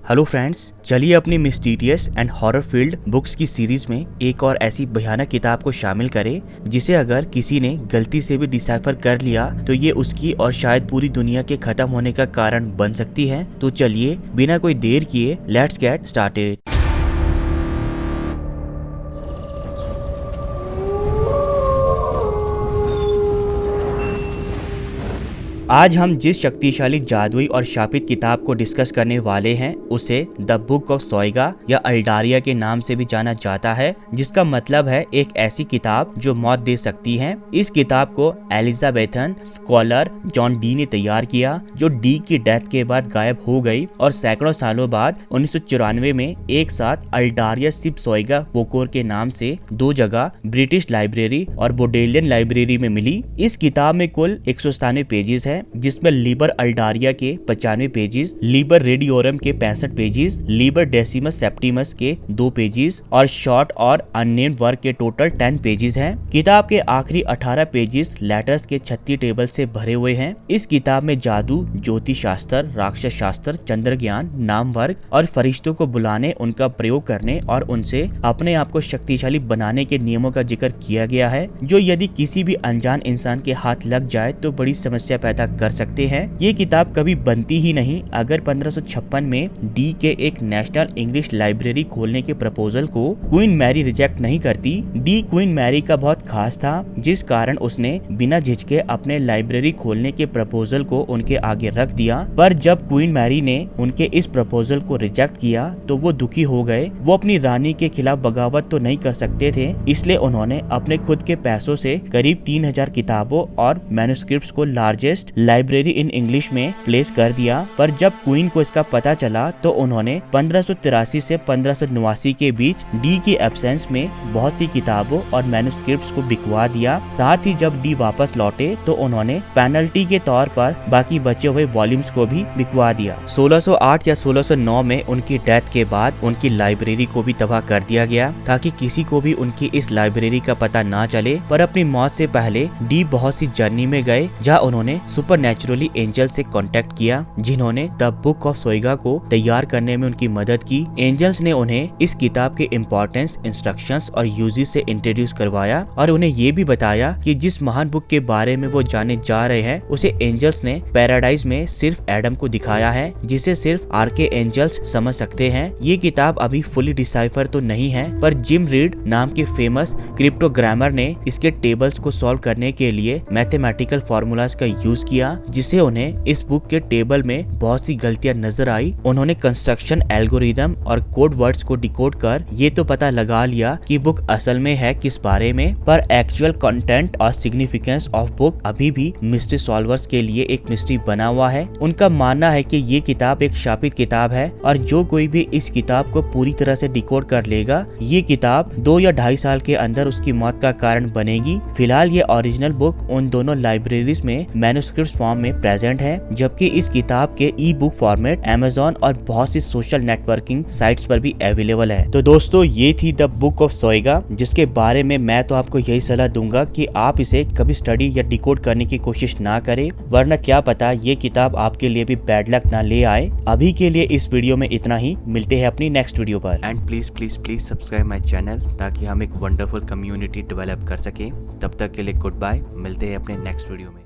Hello friends, चलिए अपनी mysterious and horror field books की सीरीज में एक और ऐसी भयानक किताब को शामिल करें जिसे अगर किसी ने गलती से भी डिसाइफर कर लिया तो ये उसकी और शायद पूरी दुनिया के खत्म होने का कारण बन सकती है। तो चलिए बिना कोई देर किए लेट्स गेट स्टार्टेड। आज हम जिस शक्तिशाली जादुई और शापित किताब को डिस्कस करने वाले हैं उसे द बुक ऑफ सोएगा या अल्डारिया के नाम से भी जाना जाता है, जिसका मतलब है एक ऐसी किताब जो मौत दे सकती है। इस किताब को एलिजाबेथन स्कॉलर जॉन डी ने तैयार किया, जो डी की डेथ के बाद गायब हो गई और सैकड़ों सालों बाद 1994 में एक साथ अल्डारिया सिप सोएगा वोकोर के नाम से दो जगह ब्रिटिश लाइब्रेरी और बोडेलियन लाइब्रेरी में मिली। इस किताब में कुल 197 पेजेस है, जिसमें लीबर अल्डारिया के 95 पेजेस, लीबर रेडियोरम के 65 पेजेस, लीबर डेसिमस सेप्टिमस के 2 पेजेस और शॉर्ट और अननेम्ड वर्क के टोटल 10 पेजेस हैं। किताब के आखिरी 18 पेजेस लेटर्स के 36 टेबल से भरे हुए हैं। इस किताब में जादू, ज्योतिष शास्त्र, राक्षस शास्त्र, चंद्र ज्ञान, नाम वर्ग और फरिश्तों को बुलाने, उनका प्रयोग करने और उनसे अपने आप को शक्तिशाली बनाने के नियमों का जिक्र किया गया है, जो यदि किसी भी अनजान इंसान के हाथ लग जाए तो बड़ी समस्या पैदा कर सकते हैं। ये किताब कभी बनती ही नहीं। अगर 1556 में डी के एक नेशनल इंग्लिश लाइब्रेरी खोलने के प्रपोजल को क्वीन मैरी रिजेक्ट नहीं करती। डी क्वीन मैरी का बहुत खास था, जिस कारण उसने बिना झिझके अपने लाइब्रेरी खोलने के प्रपोजल को उनके आगे रख दिया। पर जब क्वीन मैरी ने उनके इस प्रपोजल को रिजेक्ट किया तो वो दुखी हो गए। वो अपनी रानी के खिलाफ बगावत तो नहीं कर सकते थे, इसलिए उन्होंने अपने खुद के पैसों से करीब 3000 किताबों और मैन्युस्क्रिप्ट्स को लार्जेस्ट लाइब्रेरी इन इंग्लिश में प्लेस कर दिया। पर जब क्वीन को इसका पता चला तो उन्होंने 1583 से 1589 के बीच डी की एब्सेंस में बहुत सी किताबों और मैन्युस्क्रिप्ट्स को बिकवा दिया। साथ ही जब डी वापस लौटे तो उन्होंने पेनल्टी के तौर पर बाकी बचे हुए वॉल्यूम्स को भी बिकवा दिया। 1608 या 1609 में उनकी डेथ के बाद उनकी लाइब्रेरी को भी तबाह कर दिया गया, ताकि किसी को भी उनकी इस लाइब्रेरी का पता ना चले। पर अपनी मौत से पहले डी बहुत सी जर्नी में गए, जहाँ उन्होंने सुपरनैचुरली एंजल से कांटेक्ट किया, जिन्होंने द बुक ऑफ सोएगा को तैयार करने में उनकी मदद की। एंजल्स ने उन्हें इस किताब के इम्पोर्टेंस, इंस्ट्रक्शंस और यूजेस से इंट्रोड्यूस करवाया और उन्हें ये भी बताया कि जिस महान बुक के बारे में वो जाने जा रहे हैं उसे एंजल्स ने पैराडाइज में सिर्फ एडम को दिखाया है, जिसे सिर्फ आर्के एंजल्स समझ सकते हैं। ये किताब अभी फुली डिसाइफर तो नहीं है, पर जिम रीड नाम के फेमस क्रिप्टोग्रामर ने इसके टेबल्स को सॉल्व करने के लिए मैथमेटिकल फॉर्मूलाज का यूज किया, जिससे उन्हें इस बुक के टेबल में बहुत सी गलतियां नजर आई। उन्होंने कंस्ट्रक्शन एल्गोरिदम और कोड वर्ड्स को डिकोड कर ये तो पता लगा लिया कि बुक असल में है किस बारे में, पर एक्चुअल कंटेंट और सिग्निफिकेंस ऑफ बुक अभी भी मिस्ट्री सॉल्वर्स के लिए एक मिस्ट्री बना हुआ है। उनका मानना है कि ये किताब एक शापित किताब है और जो कोई भी इस किताब को पूरी तरह से डिकोड कर लेगा, ये किताब 2 या 2.5 साल के अंदर उसकी मौत का कारण बनेगी। फिलहाल ये ओरिजिनल बुक उन दोनों लाइब्रेरीज में मैन्युस्क्रिप्ट फॉर्म में प्रेजेंट है, जबकि इस किताब के ई बुक फॉर्मेट अमेज़न और बहुत सी सोशल नेटवर्किंग साइट्स पर भी अवेलेबल है। तो दोस्तों, ये थी द बुक ऑफ सोएगा, जिसके बारे में मैं तो आपको यही सलाह दूंगा कि आप इसे कभी स्टडी या डिकोड करने की कोशिश ना करें, वरना क्या पता ये किताब आपके लिए भी बैड लक ना ले आए। अभी के लिए इस वीडियो में इतना ही, मिलते हैं अपनी नेक्स्ट वीडियो पर। And please please please subscribe my channel, ताकि हम एक वंडरफुल कम्युनिटी डेवलप कर सके। तब तक के लिए गुड बाय, मिलते हैं अपने नेक्स्ट वीडियो में।